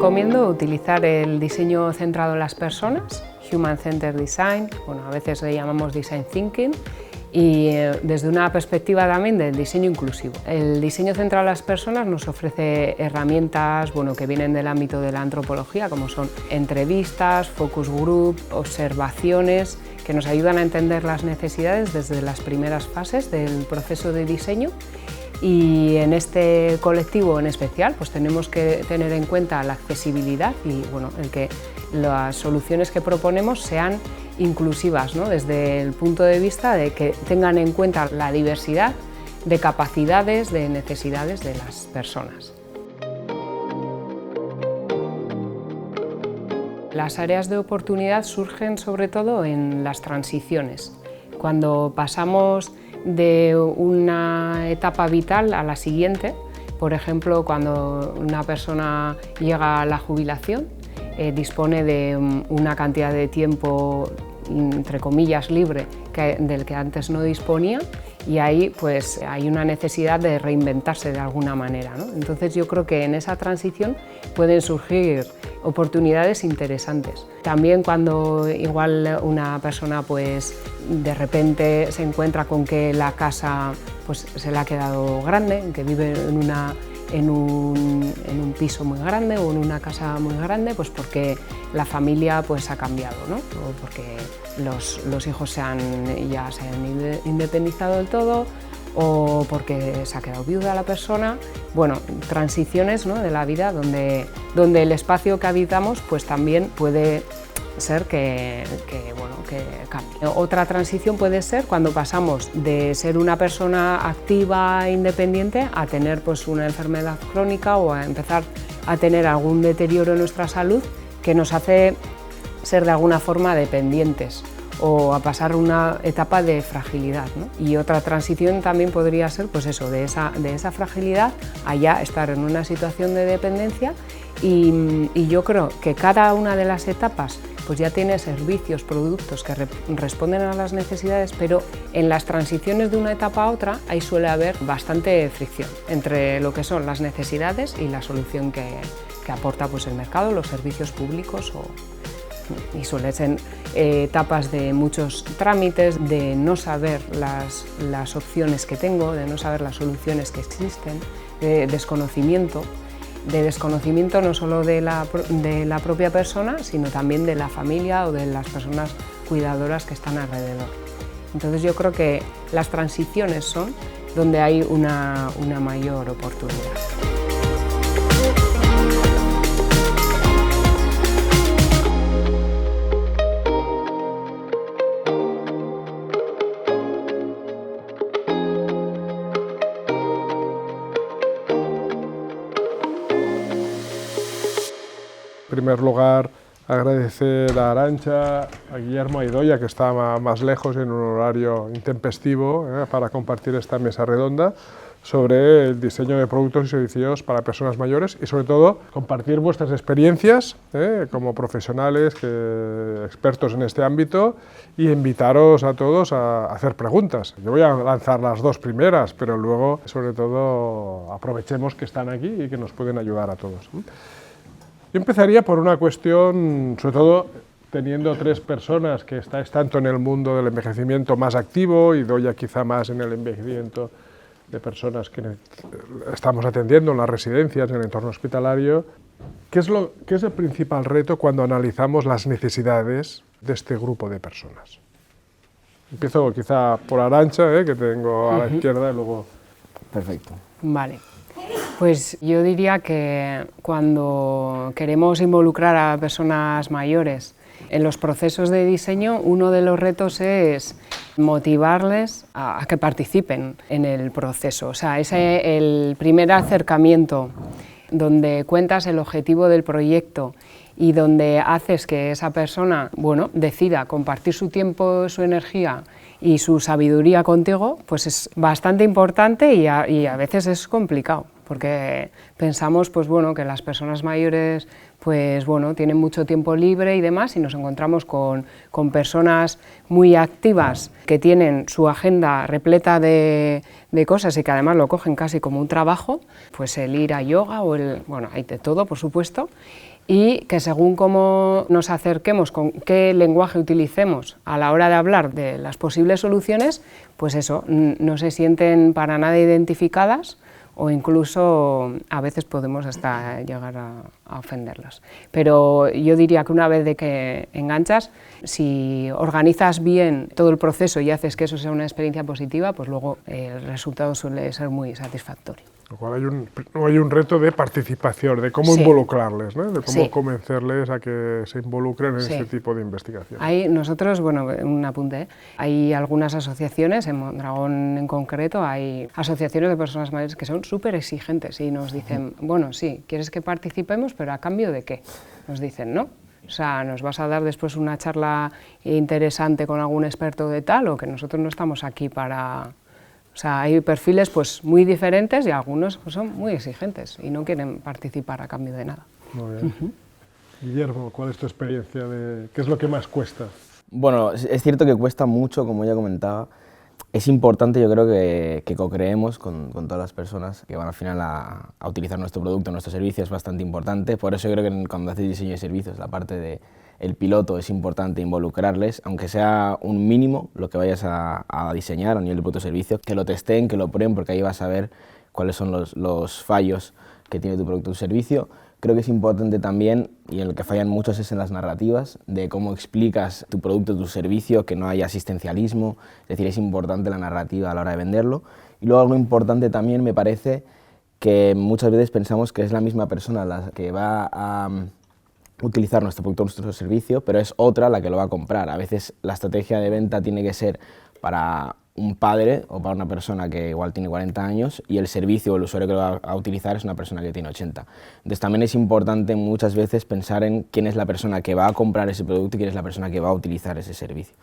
recomiendo utilizar el diseño centrado en las personas, Human Centered Design, bueno, a veces le llamamos Design Thinking, y desde una perspectiva también del diseño inclusivo. El diseño centrado en las personas nos ofrece herramientas que vienen del ámbito de la antropología, como son entrevistas, focus group, observaciones, que nos ayudan a entender las necesidades desde las primeras fases del proceso de diseño. Y en este colectivo en especial pues tenemos que tener en cuenta la accesibilidad y el que las soluciones que proponemos sean inclusivas, ¿no? Desde el punto de vista de que tengan en cuenta la diversidad de capacidades, de necesidades de las personas. Las áreas de oportunidad surgen sobre todo en las transiciones, cuando pasamos de una etapa vital a la siguiente. Por ejemplo, cuando una persona llega a la jubilación, dispone de una cantidad de tiempo, entre comillas, libre del que antes no disponía, y ahí pues hay una necesidad de reinventarse de alguna manera, ¿no? Entonces yo creo que en esa transición pueden surgir oportunidades interesantes. También cuando igual una persona pues de repente se encuentra con que la casa pues se le ha quedado grande, que vive en un piso muy grande o en una casa muy grande, pues porque la familia pues ha cambiado, ¿no? O porque los hijos ya se han independizado del todo, o porque se ha quedado viuda la persona. Bueno, transiciones, ¿no?, de la vida donde el espacio que habitamos pues también puede ser que cambie. Otra transición puede ser cuando pasamos de ser una persona activa e independiente a tener pues una enfermedad crónica o a empezar a tener algún deterioro en nuestra salud que nos hace ser de alguna forma dependientes, o a pasar una etapa de fragilidad, ¿no? Y otra transición también podría ser pues eso, de esa fragilidad a ya estar en una situación de dependencia, y yo creo que cada una de las etapas pues ya tiene servicios, productos que responden a las necesidades, pero en las transiciones de una etapa a otra ahí suele haber bastante fricción entre lo que son las necesidades y la solución que aporta pues el mercado, los servicios públicos, y suelen ser etapas de muchos trámites, de no saber las opciones que tengo, de no saber las soluciones que existen, de desconocimiento no solo de la propia persona, sino también de la familia o de las personas cuidadoras que están alrededor. Entonces yo creo que las transiciones son donde hay una mayor oportunidad. En primer lugar, agradecer a Arantxa, a Guillermo, a Idoia, que está más lejos en un horario intempestivo, para compartir esta mesa redonda sobre el diseño de productos y servicios para personas mayores, y sobre todo compartir vuestras experiencias como profesionales, expertos en este ámbito, y invitaros a todos a hacer preguntas. Yo voy a lanzar las dos primeras, pero luego sobre todo aprovechemos que están aquí y que nos pueden ayudar a todos. Yo empezaría por una cuestión, sobre todo teniendo tres personas que estáis tanto en el mundo del envejecimiento más activo, y Idoia quizá más en el envejecimiento de personas que estamos atendiendo en las residencias, en el entorno hospitalario. ¿Qué es el principal reto cuando analizamos las necesidades de este grupo de personas? Empiezo quizá por Arantxa, que tengo a la izquierda, y luego... Perfecto. Vale. Pues yo diría que cuando queremos involucrar a personas mayores en los procesos de diseño, uno de los retos es motivarles a que participen en el proceso. O sea, el primer acercamiento donde cuentas el objetivo del proyecto y donde haces que esa persona, decida compartir su tiempo, su energía y su sabiduría contigo, pues es bastante importante y a veces es complicado, porque pensamos que las personas mayores tienen mucho tiempo libre y demás, y nos encontramos con personas muy activas que tienen su agenda repleta de cosas y que además lo cogen casi como un trabajo, pues el ir a yoga hay de todo, por supuesto, y que según cómo nos acerquemos, con qué lenguaje utilicemos a la hora de hablar de las posibles soluciones, pues eso, no se sienten para nada identificadas o incluso a veces podemos hasta llegar a ofenderlas. Pero yo diría que una vez de que enganchas, si organizas bien todo el proceso y haces que eso sea una experiencia positiva, pues luego el resultado suele ser muy satisfactorio. Lo cual hay un reto de participación, de cómo involucrarles, ¿no? De cómo convencerles a que se involucren en este tipo de investigación. Hay nosotros, bueno, un apunte, hay algunas asociaciones, en Mondragón en concreto, hay asociaciones de personas mayores que son súper exigentes y nos dicen, bueno, sí, quieres que participemos, pero ¿a cambio de qué? Nos dicen, ¿no? O sea, ¿nos vas a dar después una charla interesante con algún experto de tal o que nosotros no estamos aquí para...? O sea, hay perfiles pues muy diferentes y algunos pues, son muy exigentes y no quieren participar a cambio de nada. Muy bien. Guillermo, ¿cuál es tu experiencia? ¿Qué es lo que más cuesta? Bueno, es cierto que cuesta mucho, como ya comentaba. Es importante, yo creo, que co-creemos con todas las personas que van al final a utilizar nuestro producto, nuestro servicio, es bastante importante. Por eso yo creo que cuando haces diseño de servicios, la parte del piloto es importante involucrarles, aunque sea un mínimo lo que vayas a diseñar a nivel de producto o servicio, que lo testen, que lo prueben, porque ahí vas a ver cuáles son los fallos que tiene tu producto o servicio. Creo que es importante también, y en lo que fallan muchos es en las narrativas, de cómo explicas tu producto, tu servicio, que no haya asistencialismo, es decir, es importante la narrativa a la hora de venderlo. Y luego algo importante también me parece que muchas veces pensamos que es la misma persona la que va a utilizar nuestro producto o nuestro servicio, pero es otra la que lo va a comprar. A veces la estrategia de venta tiene que ser para un padre o para una persona que igual tiene 40 años y el servicio o el usuario que lo va a utilizar es una persona que tiene 80. Entonces también es importante muchas veces pensar en quién es la persona que va a comprar ese producto y quién es la persona que va a utilizar ese servicio.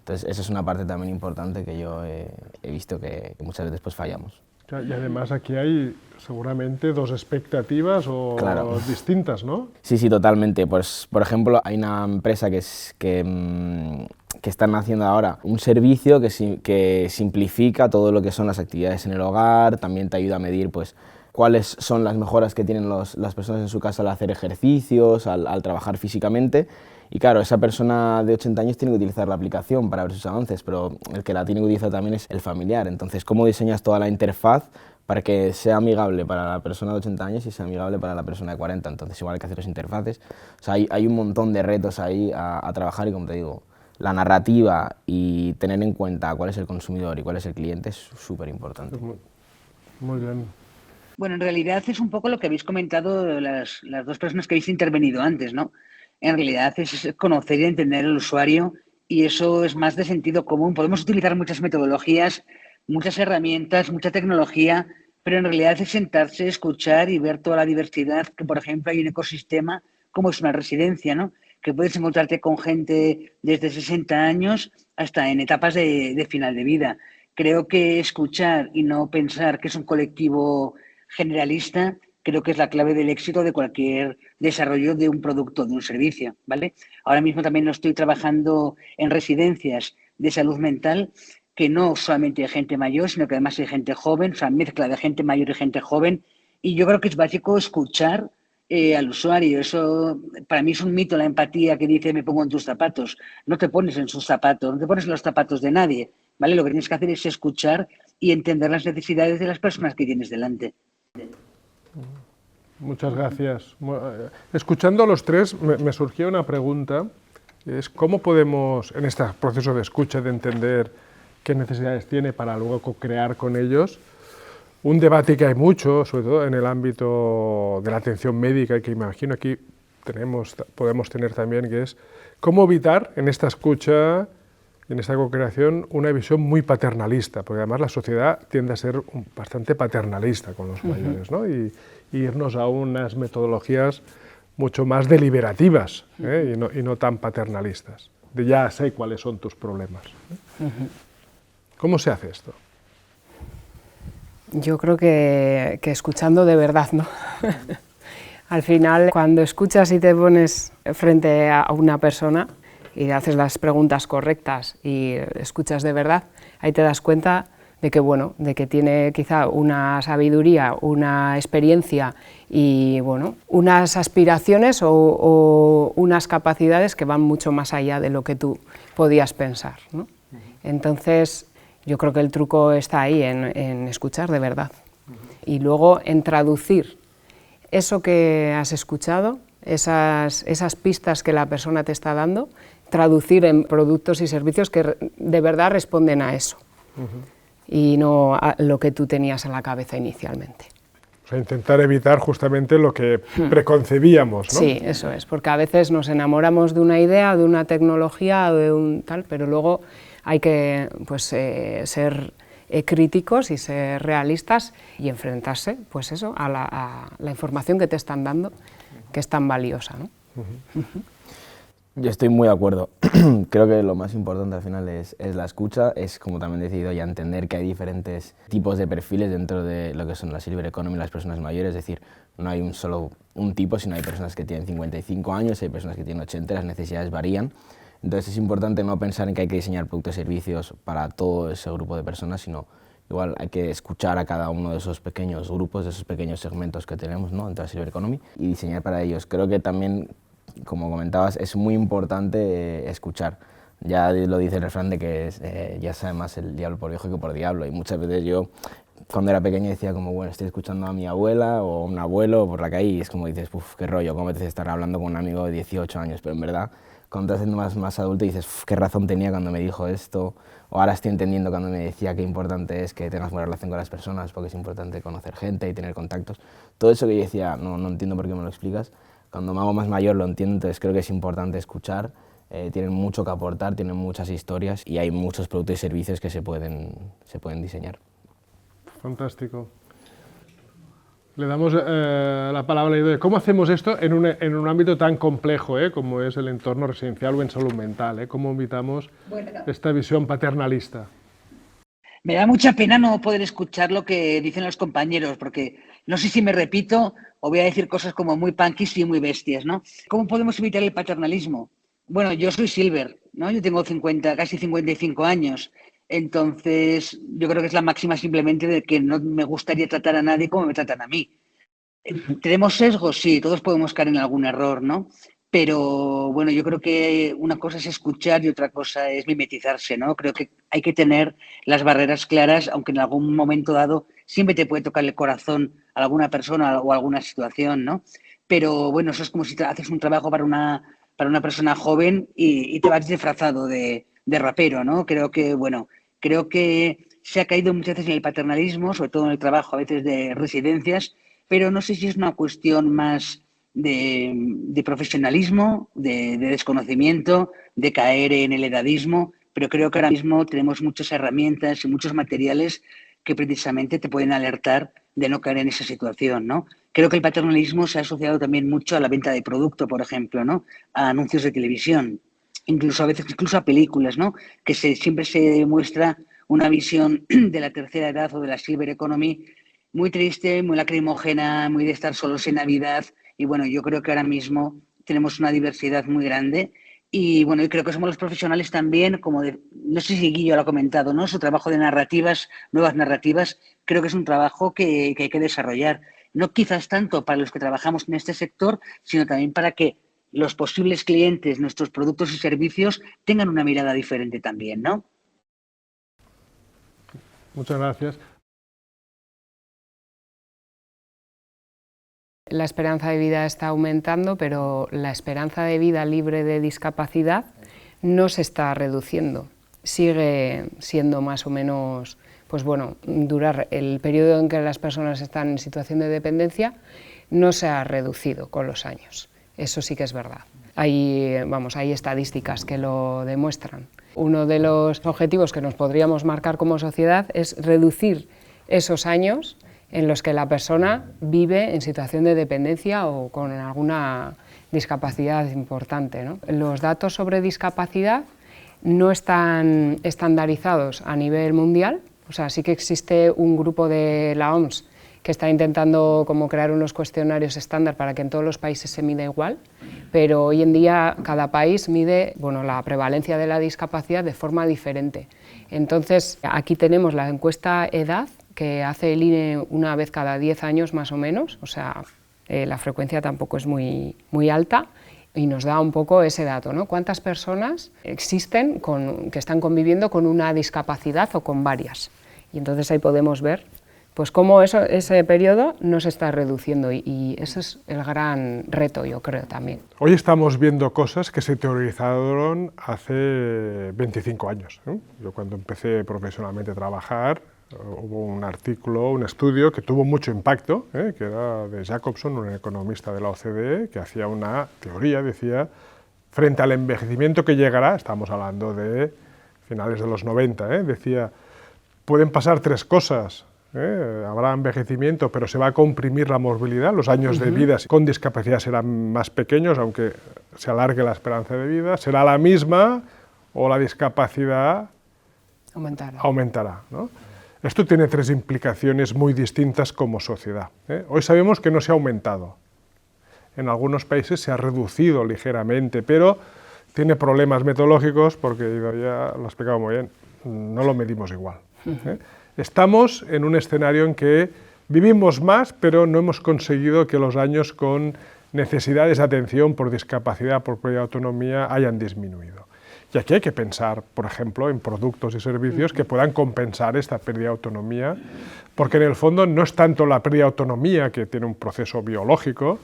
Entonces esa es una parte también importante que yo he visto que muchas veces pues fallamos. Y además aquí hay seguramente dos expectativas distintas, ¿no? Sí, sí, totalmente. Pues, por ejemplo, hay una empresa que están haciendo ahora un servicio que simplifica todo lo que son las actividades en el hogar, también te ayuda a medir pues, cuáles son las mejoras que tienen las personas en su casa al hacer ejercicios, al trabajar físicamente. Y claro, esa persona de 80 años tiene que utilizar la aplicación para ver sus avances, pero el que la tiene que utilizar también es el familiar. Entonces, ¿cómo diseñas toda la interfaz para que sea amigable para la persona de 80 años y sea amigable para la persona de 40? Entonces, igual hay que hacer las interfaces. O sea, hay un montón de retos ahí a trabajar y, como te digo, la narrativa y tener en cuenta cuál es el consumidor y cuál es el cliente es súper importante. Muy bien. Bueno, en realidad es un poco lo que habéis comentado las dos personas que habéis intervenido antes, ¿no? En realidad es conocer y entender al usuario y eso es más de sentido común. Podemos utilizar muchas metodologías, muchas herramientas, mucha tecnología, pero en realidad es sentarse, escuchar y ver toda la diversidad, que por ejemplo hay un ecosistema como es una residencia, ¿no? Que puedes encontrarte con gente desde 60 años hasta en etapas de final de vida. Creo que escuchar y no pensar que es un colectivo generalista, creo que es la clave del éxito de cualquier desarrollo de un producto, de un servicio, ¿vale? Ahora mismo también lo estoy trabajando en residencias de salud mental, que no solamente hay gente mayor, sino que además hay gente joven, o sea, mezcla de gente mayor y gente joven, y yo creo que es básico escuchar al usuario. Eso para mí es un mito, la empatía que dice me pongo en tus zapatos. No te pones en sus zapatos, no te pones en los zapatos de nadie, ¿vale? Lo que tienes que hacer es escuchar y entender las necesidades de las personas que tienes delante. Muchas gracias. Escuchando a los tres me surgió una pregunta, es cómo podemos, en este proceso de escucha, de entender qué necesidades tiene para luego co-crear con ellos, un debate que hay mucho, sobre todo en el ámbito de la atención médica y que imagino aquí podemos tener también, que es cómo evitar en esta escucha, en esta co-creación, una visión muy paternalista, porque además la sociedad tiende a ser bastante paternalista con los mayores, ¿no? Y irnos a unas metodologías mucho más deliberativas y no tan paternalistas, de ya sé cuáles son tus problemas. ¿Cómo se hace esto? Yo creo que escuchando de verdad, ¿no? Al final, cuando escuchas y te pones frente a una persona y haces las preguntas correctas y escuchas de verdad, ahí te das cuenta de que, bueno, de que tiene quizá una sabiduría, una experiencia y bueno, unas aspiraciones o unas capacidades que van mucho más allá de lo que tú podías pensar, ¿no? Entonces, yo creo que el truco está ahí, en escuchar de verdad. Y luego en traducir eso que has escuchado, esas pistas que la persona te está dando, traducir en productos y servicios que de verdad responden a eso, y no a lo que tú tenías en la cabeza inicialmente. O sea, intentar evitar justamente lo que preconcebíamos, ¿no? Sí, eso es, porque a veces nos enamoramos de una idea, de una tecnología, de un tal, pero luego hay que pues, ser críticos y ser realistas y enfrentarse pues eso, a la información que te están dando, que es tan valiosa, ¿no? Yo estoy muy de acuerdo. Creo que lo más importante al final es la escucha, es como también he decidido ya entender que hay diferentes tipos de perfiles dentro de lo que son la Silver Economy y las personas mayores, es decir, no hay un tipo, sino hay personas que tienen 55 años, hay personas que tienen 80, las necesidades varían. Entonces es importante no pensar en que hay que diseñar productos y servicios para todo ese grupo de personas, sino igual hay que escuchar a cada uno de esos pequeños grupos, de esos pequeños segmentos que tenemos, ¿no?, dentro de la Silver Economy y diseñar para ellos. Creo que también, como comentabas, es muy importante escuchar. Ya lo dice el refrán de que ya sabe más el diablo por viejo que por diablo, y muchas veces yo, cuando era pequeño, decía como, bueno, estoy escuchando a mi abuela o a un abuelo por la calle y es como dices, uff, qué rollo, cómo me apetece estar hablando con un amigo de 18 años, pero en verdad, cuando te haces más adulto dices, qué razón tenía cuando me dijo esto, o ahora estoy entendiendo cuando me decía qué importante es que tengas buena relación con las personas, porque es importante conocer gente y tener contactos. Todo eso que yo decía, no entiendo por qué me lo explicas, cuando me hago más mayor lo entiendo, entonces creo que es importante escuchar, tienen mucho que aportar, tienen muchas historias y hay muchos productos y servicios que se pueden diseñar. Fantástico. Le damos la palabra a Idoia. ¿Cómo hacemos esto en un ámbito tan complejo como es el entorno residencial o en salud mental? ¿Cómo evitamos esta visión paternalista? Me da mucha pena no poder escuchar lo que dicen los compañeros, porque no sé si me repito o voy a decir cosas como muy punkis y muy bestias, ¿no? ¿Cómo podemos evitar el paternalismo? Bueno, yo soy Silver, ¿no? Yo tengo casi 55 años. Entonces, yo creo que es la máxima simplemente de que no me gustaría tratar a nadie como me tratan a mí. ¿Tenemos sesgos? Sí, todos podemos caer en algún error, ¿no? Pero bueno, yo creo que una cosa es escuchar y otra cosa es mimetizarse, ¿no? Creo que hay que tener las barreras claras, aunque en algún momento dado siempre te puede tocar el corazón a alguna persona o alguna situación, ¿no? Pero bueno, eso es como si haces un trabajo para una persona joven y te vas disfrazado de rapero, ¿no? Creo que se ha caído muchas veces en el paternalismo, sobre todo en el trabajo a veces de residencias, pero no sé si es una cuestión más de profesionalismo, de desconocimiento, de caer en el edadismo, pero creo que ahora mismo tenemos muchas herramientas y muchos materiales que precisamente te pueden alertar de no caer en esa situación, ¿no? Creo que el paternalismo se ha asociado también mucho a la venta de producto, por ejemplo, ¿no? A anuncios de televisión, incluso a veces a películas, ¿no? Que siempre se muestra una visión de la tercera edad o de la Silver Economy muy triste, muy lacrimógena, muy de estar solos en Navidad. Y bueno, yo creo que ahora mismo tenemos una diversidad muy grande. Y bueno, yo creo que somos los profesionales también, no sé si Guillo lo ha comentado, ¿no? Su trabajo de narrativas, nuevas narrativas, creo que es un trabajo que hay que desarrollar. No quizás tanto para los que trabajamos en este sector, sino también para que los posibles clientes, nuestros productos y servicios, tengan una mirada diferente también, ¿no? Muchas gracias. La esperanza de vida está aumentando, pero la esperanza de vida libre de discapacidad no se está reduciendo. Sigue siendo más o menos, pues bueno, durar el periodo en que las personas están en situación de dependencia no se ha reducido con los años. Eso sí que es verdad. Hay estadísticas que lo demuestran. Uno de los objetivos que nos podríamos marcar como sociedad es reducir esos años en los que la persona vive en situación de dependencia o con alguna discapacidad importante, ¿no? Los datos sobre discapacidad no están estandarizados a nivel mundial, o sea, sí que existe un grupo de la OMS que está intentando como crear unos cuestionarios estándar para que en todos los países se mida igual, pero hoy en día cada país mide la prevalencia de la discapacidad de forma diferente. Entonces, aquí tenemos la encuesta edad, que hace el INE una vez cada 10 años más o menos, o sea, la frecuencia tampoco es muy alta, y nos da un poco ese dato, ¿no? ¿Cuántas personas existen que están conviviendo con una discapacidad o con varias? Y entonces ahí podemos ver pues cómo ese periodo no se está reduciendo, y ese es el gran reto, yo creo, también. Hoy estamos viendo cosas que se teorizaron hace 25 años, ¿eh? Yo cuando empecé profesionalmente a trabajar, hubo un artículo, un estudio que tuvo mucho impacto, que era de Jacobson, un economista de la OCDE, que hacía una teoría, decía, frente al envejecimiento que llegará, estamos hablando de finales de los 90, decía, pueden pasar tres cosas, habrá envejecimiento, pero se va a comprimir la morbilidad, los años de vida con discapacidad serán más pequeños, aunque se alargue la esperanza de vida, será la misma o la discapacidad aumentará, ¿no? Esto tiene tres implicaciones muy distintas como sociedad, Hoy sabemos que no se ha aumentado. En algunos países se ha reducido ligeramente, pero tiene problemas metodológicos porque ya lo he explicado muy bien, no lo medimos igual. Estamos en un escenario en que vivimos más, pero no hemos conseguido que los años con necesidades de atención por discapacidad, por pérdida de autonomía, hayan disminuido. Y aquí hay que pensar, por ejemplo, en productos y servicios que puedan compensar esta pérdida de autonomía, porque en el fondo no es tanto la pérdida de autonomía, que tiene un proceso biológico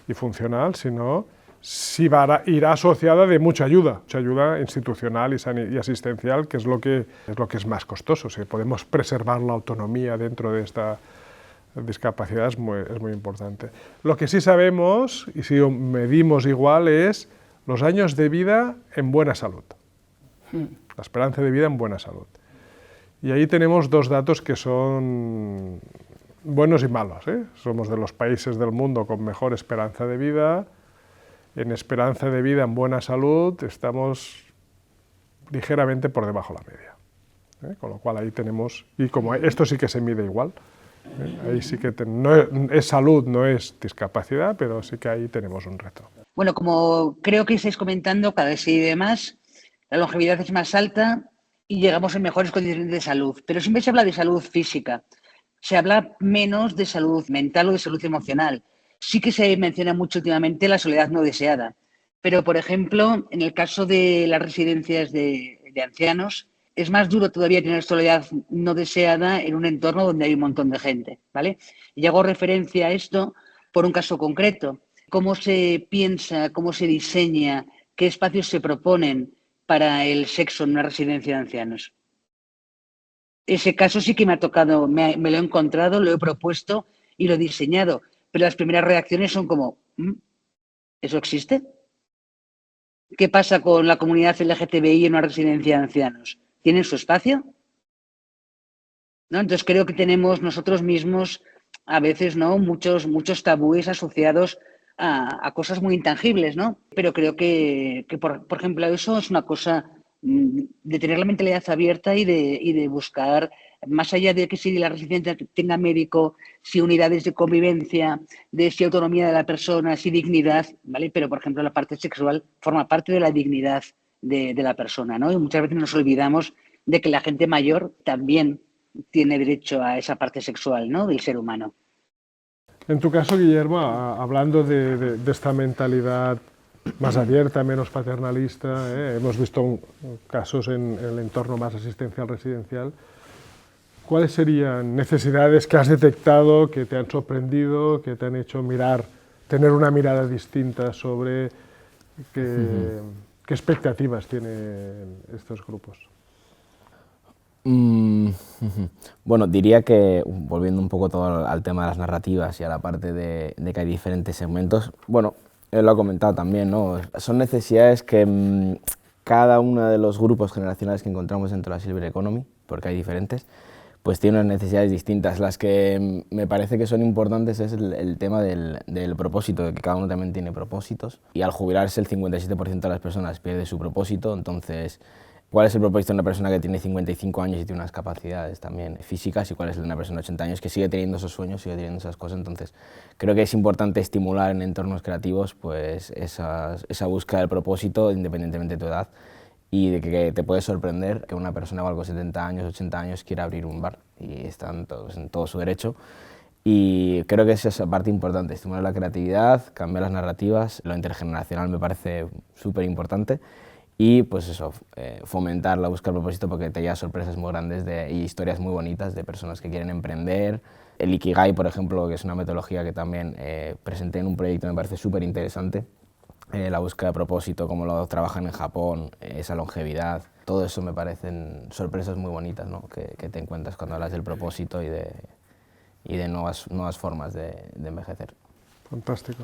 y funcional, sino si irá asociada de mucha ayuda institucional y asistencial, que es lo que es más costoso. Si podemos preservar la autonomía dentro de esta discapacidad es muy importante. Lo que sí sabemos, y si medimos igual, es los años de vida en buena salud. La esperanza de vida en buena salud. Y ahí tenemos dos datos que son buenos y malos, Somos de los países del mundo con mejor esperanza de vida. En esperanza de vida en buena salud estamos ligeramente por debajo de la media. Con lo cual ahí tenemos, y como esto sí que se mide igual, ahí sí que no es salud, no es discapacidad, pero sí que ahí tenemos un reto. Bueno, como creo que estáis comentando, cada vez se vive más, la longevidad es más alta y llegamos en mejores condiciones de salud. Pero siempre se habla de salud física, se habla menos de salud mental o de salud emocional. Sí que se menciona mucho últimamente la soledad no deseada. Pero, por ejemplo, en el caso de las residencias de ancianos, es más duro todavía tener soledad no deseada en un entorno donde hay un montón de gente, ¿vale? Y hago referencia a esto por un caso concreto. ¿Cómo se piensa, cómo se diseña, qué espacios se proponen para el sexo en una residencia de ancianos? Ese caso sí que me ha tocado, me lo he encontrado, lo he propuesto y lo he diseñado, pero las primeras reacciones son como, ¿eso existe? ¿Qué pasa con la comunidad LGTBI en una residencia de ancianos? ¿Tienen su espacio? ¿No? Entonces creo que tenemos nosotros mismos a veces, ¿no?, muchos tabúes asociados a cosas muy intangibles, ¿no? Pero creo que por ejemplo, eso es una cosa de tener la mentalidad abierta y de buscar, más allá de que si la residencia tenga médico, si unidades de convivencia, de si autonomía de la persona, si dignidad, ¿vale? Pero, por ejemplo, la parte sexual forma parte de la dignidad de la persona, ¿no? Y muchas veces nos olvidamos de que la gente mayor también tiene derecho a esa parte sexual, ¿no?, del ser humano. En tu caso, Guillermo, hablando de esta mentalidad más abierta, menos paternalista, hemos visto casos en el entorno más asistencial residencial. ¿Cuáles serían necesidades que has detectado, que te han sorprendido, que te han hecho tener una mirada distinta sobre qué expectativas tienen estos grupos? Bueno, diría que, volviendo un poco todo al tema de las narrativas y a la parte de que hay diferentes segmentos, bueno, él lo ha comentado también, ¿no? Son necesidades que cada uno de los grupos generacionales que encontramos dentro de la Silver Economy, porque hay diferentes, pues tiene unas necesidades distintas. Las que me parece que son importantes es el tema del propósito, de que cada uno también tiene propósitos, y al jubilarse el 57% de las personas pierde su propósito, entonces cuál es el propósito de una persona que tiene 55 años y tiene unas capacidades también físicas y cuál es el de una persona de 80 años que sigue teniendo esos sueños, sigue teniendo esas cosas. Entonces, creo que es importante estimular en entornos creativos pues, esa búsqueda del propósito independientemente de tu edad y de que te puede sorprender que una persona igual con 70 años, 80 años quiera abrir un bar y están todos en todo su derecho. Y creo que es esa parte importante, estimular la creatividad, cambiar las narrativas, lo intergeneracional me parece súper importante y pues eso, fomentar la búsqueda del propósito porque te lleva sorpresas muy grandes y historias muy bonitas de personas que quieren emprender. El Ikigai, por ejemplo, que es una metodología que también presenté en un proyecto, me parece súper interesante. La búsqueda de propósito, cómo lo trabajan en Japón, esa longevidad, todo eso me parecen sorpresas muy bonitas, ¿no? que te encuentras cuando hablas del propósito y de nuevas formas de envejecer. Fantástico.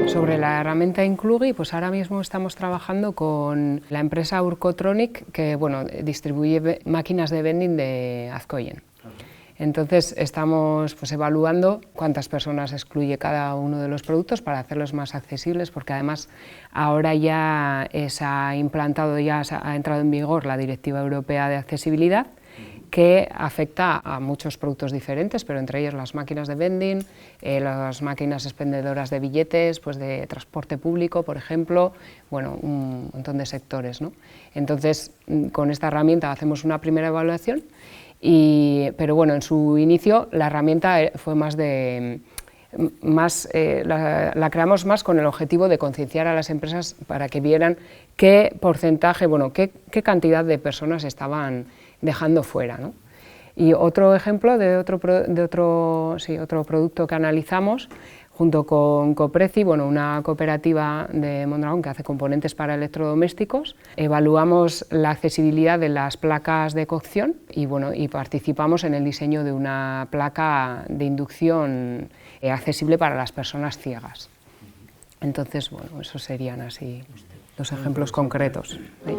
Sobre la herramienta Inclugi, pues ahora mismo estamos trabajando con la empresa Urcotronic, que bueno, distribuye máquinas de vending de Azcoyen. Entonces estamos pues, evaluando cuántas personas excluye cada uno de los productos para hacerlos más accesibles, porque además ahora ya se ha implantado, ya ha entrado en vigor la Directiva Europea de Accesibilidad, que afecta a muchos productos diferentes, pero entre ellos las máquinas de vending, las máquinas expendedoras de billetes, pues de transporte público, por ejemplo, bueno, un montón de sectores, ¿no? Entonces, con esta herramienta hacemos una primera evaluación, pero bueno, en su inicio la herramienta fue la creamos más con el objetivo de concienciar a las empresas para que vieran qué porcentaje, bueno, qué cantidad de personas estaban dejando fuera, ¿no? Y otro ejemplo de otro producto que analizamos junto con Copreci, bueno, una cooperativa de Mondragón que hace componentes para electrodomésticos, evaluamos la accesibilidad de las placas de cocción y, bueno, y participamos en el diseño de una placa de inducción accesible para las personas ciegas. Entonces, bueno, esos serían así los ejemplos concretos. ¿Veis?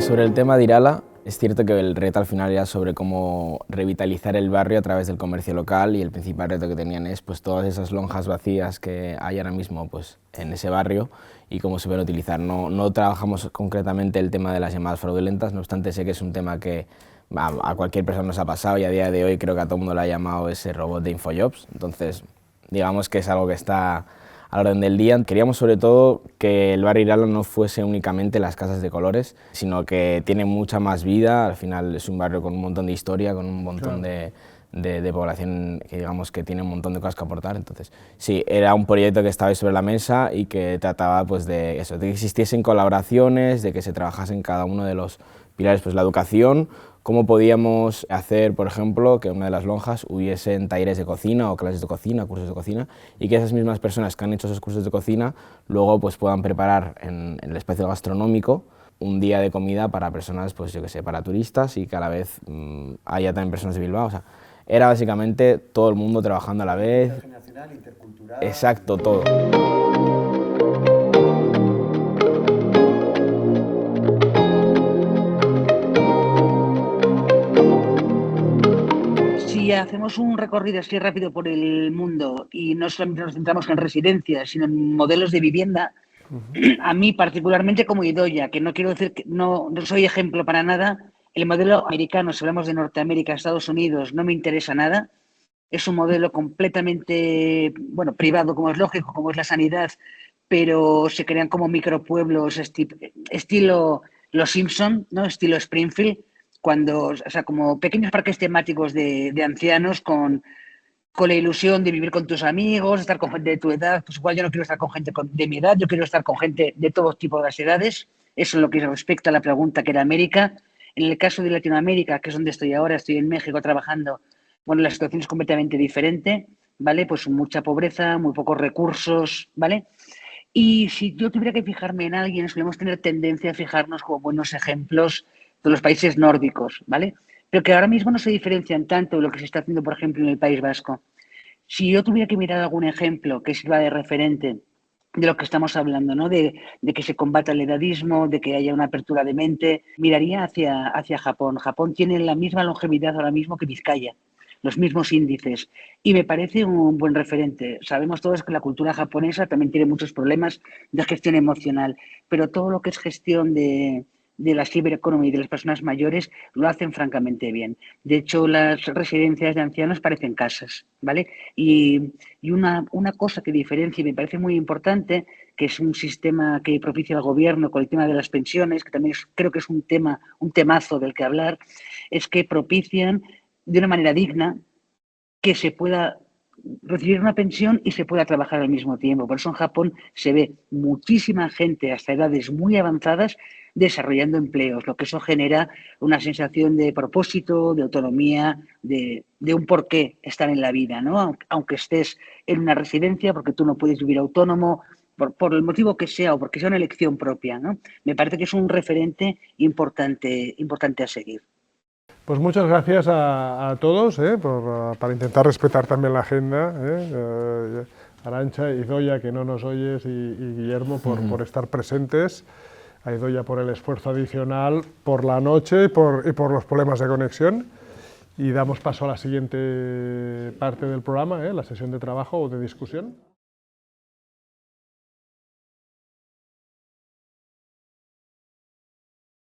Sobre el tema de Irala, es cierto que el reto al final era sobre cómo revitalizar el barrio a través del comercio local y el principal reto que tenían es pues, todas esas lonjas vacías que hay ahora mismo pues, en ese barrio y cómo se pueden utilizar. No trabajamos concretamente el tema de las llamadas fraudulentas, no obstante sé que es un tema que a cualquier persona nos ha pasado y a día de hoy creo que a todo el mundo le ha llamado ese robot de Infojobs, entonces digamos que es algo que está a la orden del día. Queríamos sobre todo que el barrio Irala no fuese únicamente las casas de colores, sino que tiene mucha más vida, al final es un barrio con un montón de historia, con un montón de población que digamos que tiene un montón de cosas que aportar, entonces sí, era un proyecto que estaba sobre la mesa y que trataba pues de eso, de que existiesen colaboraciones, de que se trabajase en cada uno de los pilares, pues la educación, cómo podíamos hacer, por ejemplo, que en una de las lonjas hubiesen talleres de cocina o clases de cocina, cursos de cocina, y que esas mismas personas que han hecho esos cursos de cocina luego pues, puedan preparar en el espacio gastronómico un día de comida para personas, pues yo que sé, para turistas y que a la vez haya también personas de Bilbao. O sea, era básicamente todo el mundo trabajando a la vez. Intergeneracional, intercultural. Exacto, todo. Si hacemos un recorrido así rápido por el mundo y no solamente nos centramos en residencias, sino en modelos de vivienda, a mí particularmente como Idoia, que no quiero decir que no soy ejemplo para nada, el modelo americano, si hablamos de Norteamérica, Estados Unidos, no me interesa nada. Es un modelo completamente, bueno, privado, como es lógico, como es la sanidad, pero se crean como micropueblos estilo Los Simpson, ¿no? Estilo Springfield, o sea, como pequeños parques temáticos de ancianos con la ilusión de vivir con tus amigos, estar con gente de tu edad. Pues igual yo no quiero estar con gente de mi edad, yo quiero estar con gente de todo tipo de las edades. Eso es lo que respecta a la pregunta que era América. En el caso de Latinoamérica, que es donde estoy ahora, estoy en México trabajando, bueno, la situación es completamente diferente, ¿vale? Pues mucha pobreza, muy pocos recursos, ¿vale? Y si yo tuviera que fijarme en alguien, solemos tener tendencia a fijarnos como buenos ejemplos de los países nórdicos, ¿vale? Pero que ahora mismo no se diferencian tanto de lo que se está haciendo, por ejemplo, en el País Vasco. Si yo tuviera que mirar algún ejemplo que sirva de referente de lo que estamos hablando, ¿no? De que se combata el edadismo, de que haya una apertura de mente. Miraría hacia Japón. Japón tiene la misma longevidad ahora mismo que Vizcaya, los mismos índices, y me parece un buen referente. Sabemos todos que la cultura japonesa también tiene muchos problemas de gestión emocional, pero todo lo que es gestión de la cibereconomía y de las personas mayores lo hacen francamente bien. De hecho, las residencias de ancianos parecen casas, ¿vale? Y una cosa que diferencia y me parece muy importante, que es un sistema que propicia el gobierno con el tema de las pensiones, que también creo que es un temazo del que hablar, es que propician de una manera digna que se pueda recibir una pensión y se pueda trabajar al mismo tiempo. Por eso en Japón se ve muchísima gente hasta edades muy avanzadas desarrollando empleos, lo que eso genera una sensación de propósito, de autonomía, de un porqué estar en la vida, ¿no? Aunque estés en una residencia, porque tú no puedes vivir autónomo, por el motivo que sea o porque sea una elección propia, ¿no? Me parece que es un referente importante a seguir. Pues muchas gracias a todos para intentar respetar también la agenda. Arantxa, Idoia, que no nos oyes, y Guillermo por estar presentes. A Idoia por el esfuerzo adicional, por la noche y por los problemas de conexión. Y damos paso a la siguiente parte del programa, la sesión de trabajo o de discusión.